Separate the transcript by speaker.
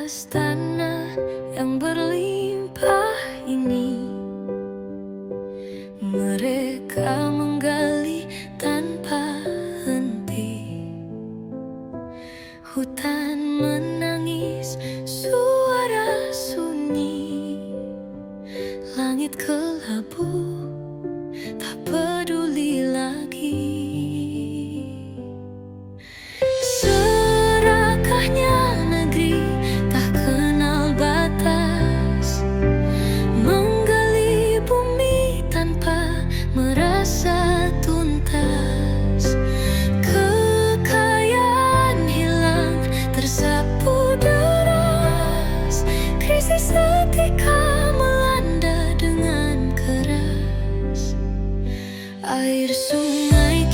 Speaker 1: atas tanah yang berlimpah ini. Mereka menggali tanpa henti. Hutan menangis, suara sunyi. Langit kelabu, tak peduli lagi. Serakahnya negeri tak kenal batas, menggali bumi tanpa merasa tuntas. Kekayaan hilang, tersapu deras. Krisis etika melanda dengan keras. Air sungai